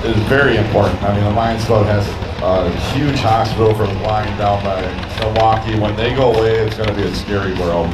is very important. I mean, the Lions Club has a huge hospital for the blind down by Milwaukee. When they go away, it's going to be a scary world.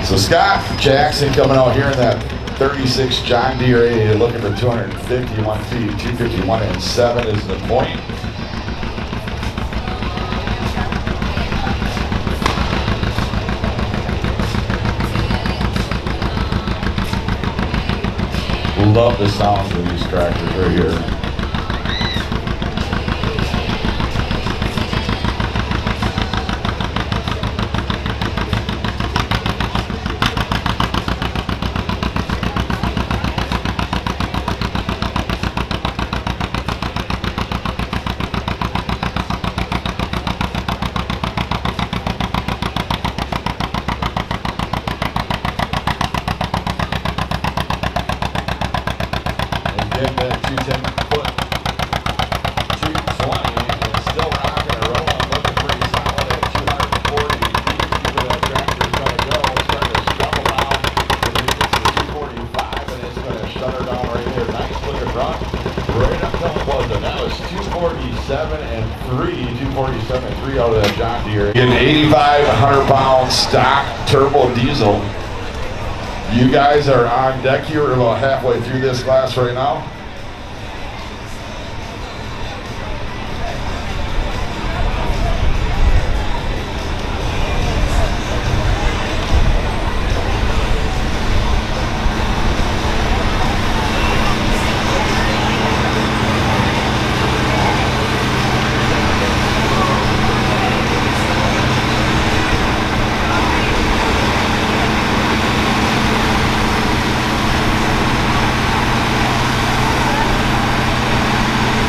So Scott Jackson coming out here in that 36 John Deere 80, looking for 251 feet, 251 and 7 is the point. Love the sounds of these tractors right here. Again, that 210-foot 220 and still rocking and rolling, looking pretty solid at 240 feet. Where that tractor's going to go, it's starting to struggle around. When it gets to 245, and it's going to shut her down right there. Nice looking run. Right up till it was, and that was 247 and 3, 247 and 3 out of that John Deere. An 8,500-pound stock turbo diesel. You guys are on deck here. We're about halfway through this class right now.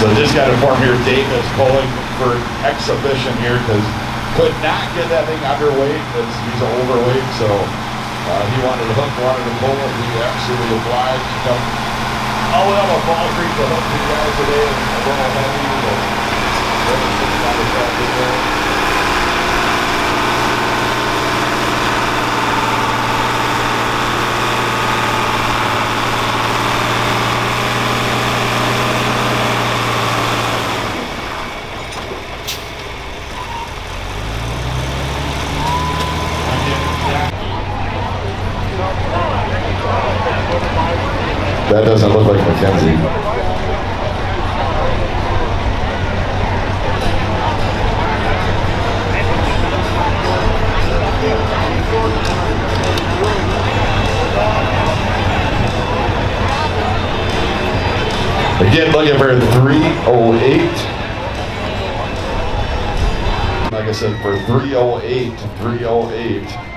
So just got to inform here, Dave is pulling for exhibition here because could not get that thing underweight because he's overweight. So he wanted to hook, wanted to pull it. We absolutely obliged to come all the way up a Fall Creek to hook you guys today. And a little heavy, but everything's got to start there. That doesn't look like Mackenzie. Again, looking for 308. Like I said, for 308 to 308.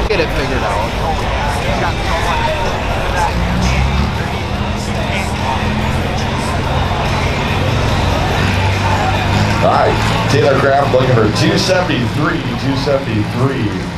Get it figured out. All right, Taylor Craft looking for 273, 273.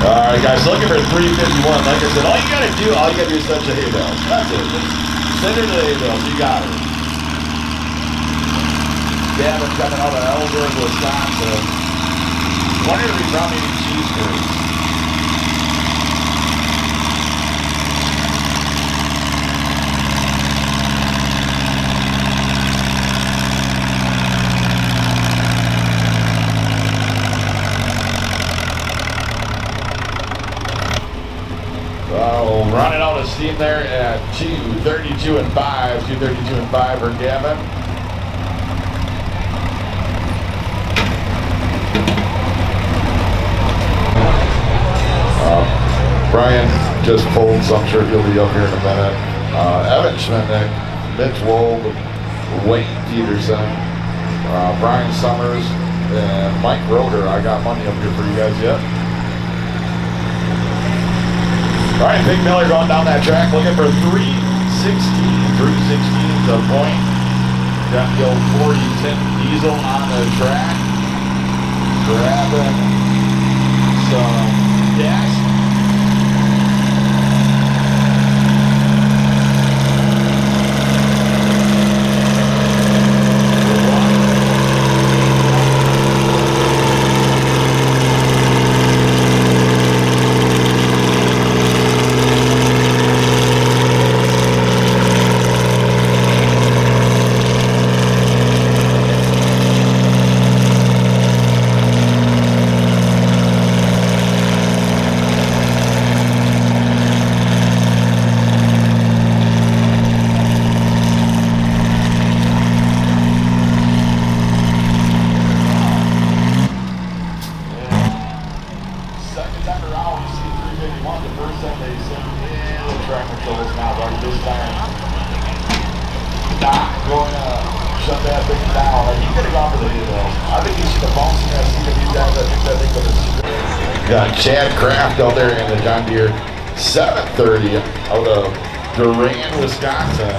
All right, guys, looking for 351. Like I said, all you gotta do is touch the hay bales. That's it. Just send her to the hay bales. You got her. Gavin coming out of Ellsworth, Wisconsin. Wonder if he's probably eating cheese curds. Running out of steam there at 2:32 and 5. 2:32 and 5 for Gavin. Brian just pulled, so I'm sure he'll be up here in a minute. Evan Schmidnick, Mitch Wold, Wayne Peterson, Brian Summers, and Mike Roeder. I got money up here for you guys yet. All right, Big Miller going down that track, looking for 316. 316 is a point. Got the old 4010 diesel on the track. Grabbing some gas. Got Chad Kraft out there in the John Deere 730 out of Durand, Wisconsin.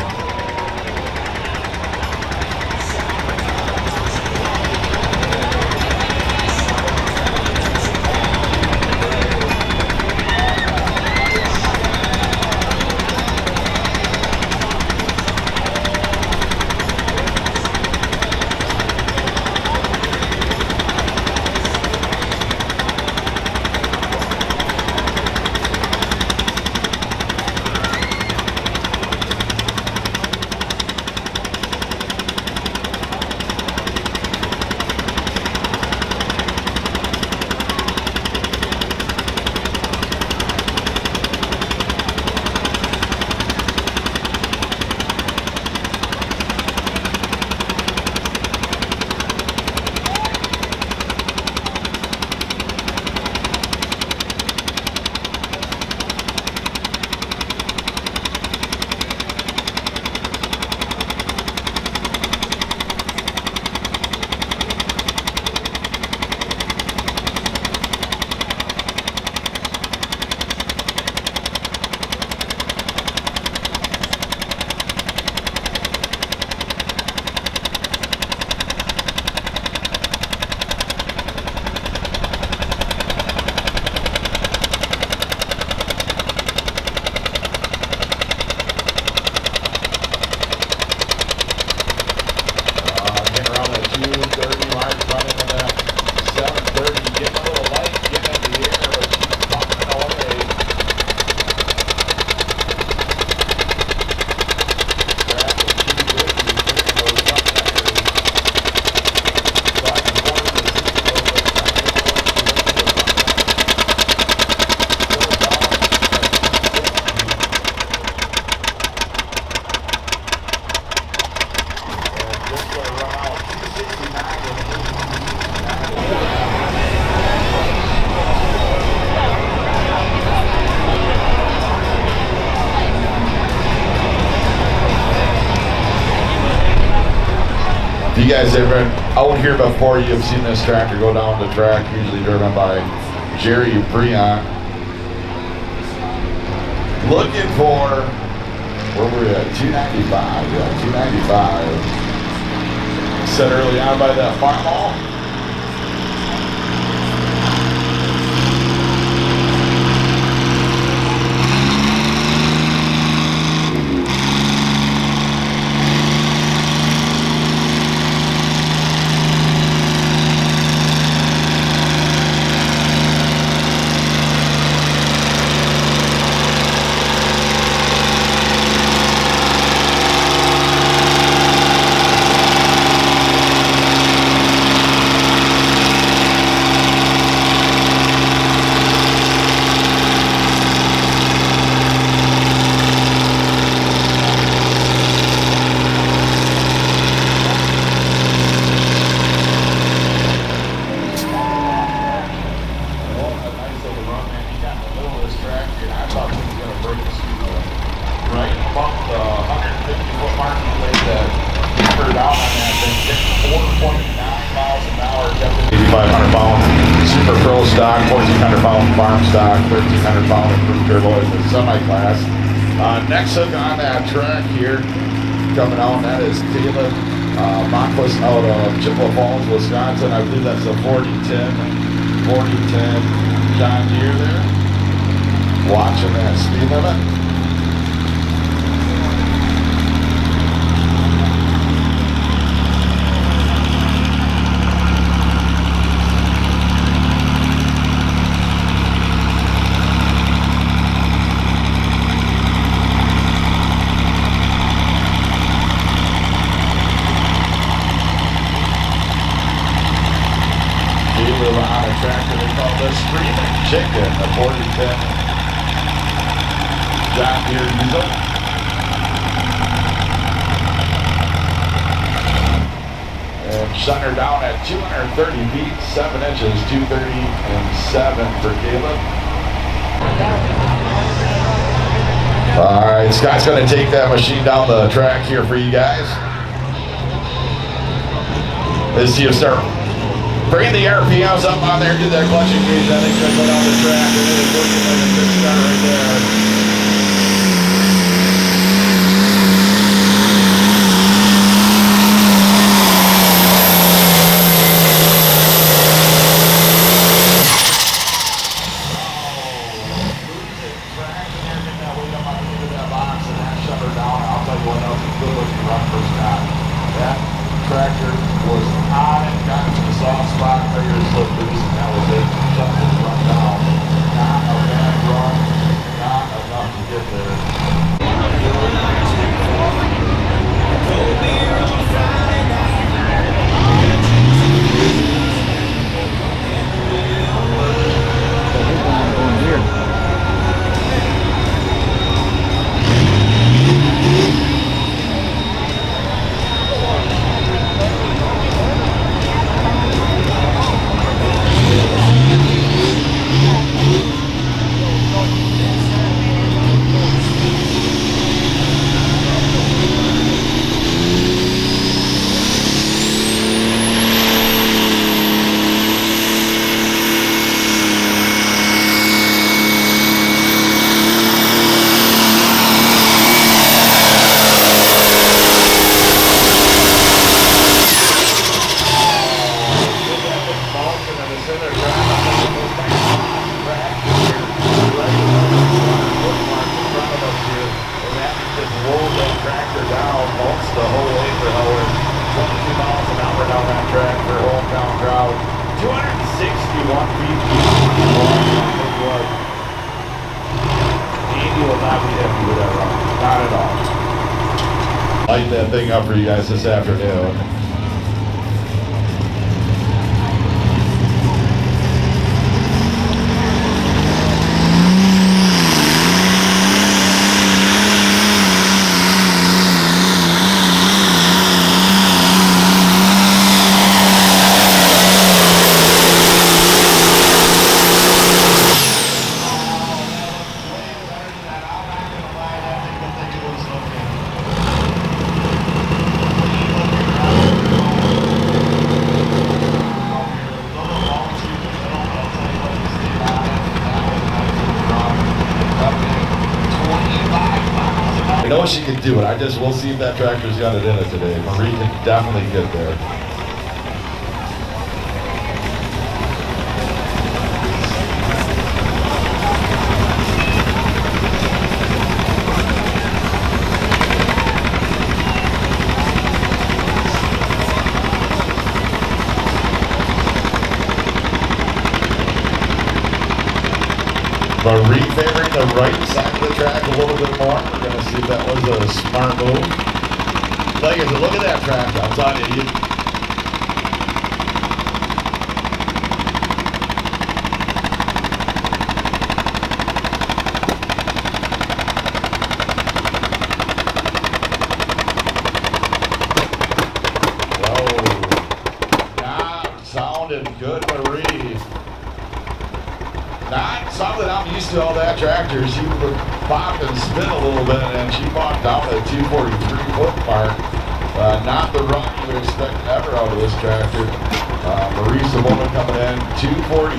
If you guys have been out here before, you've seen this tractor go down the track, usually driven by Jerry Breon. Looking for, where were we at? 295, yeah, 295. Set early on by that farm hall. break the speed limit. Right above the 150-foot mark, he laid that hammer down on that thing, getting 4.9 miles an hour, kept it 8,500 pound Super Pro stock, 1,400 pound farm stock, 1,300 pound improved turbo in the semi-class. Next hook on that track here, coming out, that is Caleb Monquist out of Chippewa Falls, Wisconsin. I believe that's a 4010 John Deere there. Watching that speed limit. On a tractor they call the Screaming Chicken, a 4010 John Deere diesel. And shutting her down at 230 feet, 7 inches, 230 and 7 for Caleb. All right, Scott's going to take that machine down the track here for you guys. Let's see you start. Bring the RPMs up on there, do that clutch engage. I think gonna go down the track. And it is looking like a good start right there. Track and they're getting that weight up on the end of that box, and that shut her down. I'll tell you what else is good looking run for Scott. That tractor was on and got into the soft spot, trigger slip loose, and that was it. Shut this run down. Not a bad run, not enough to get there. Light that thing up for you guys this afternoon. I know she can do it. We'll see if that tractor's got it in it today. Marie can definitely get there. Marie favoring the right side of the track a little bit more. We're going to see if that was a smart move. Like, look at that tractor. I'm telling you. Whoa. Not sounding good, Marie. Not something I'm used to sell that tractor. She would pop and spin a little bit, and she popped out at 243 foot mark. Not the run you would expect ever out of this tractor. Marie Savona coming in 240.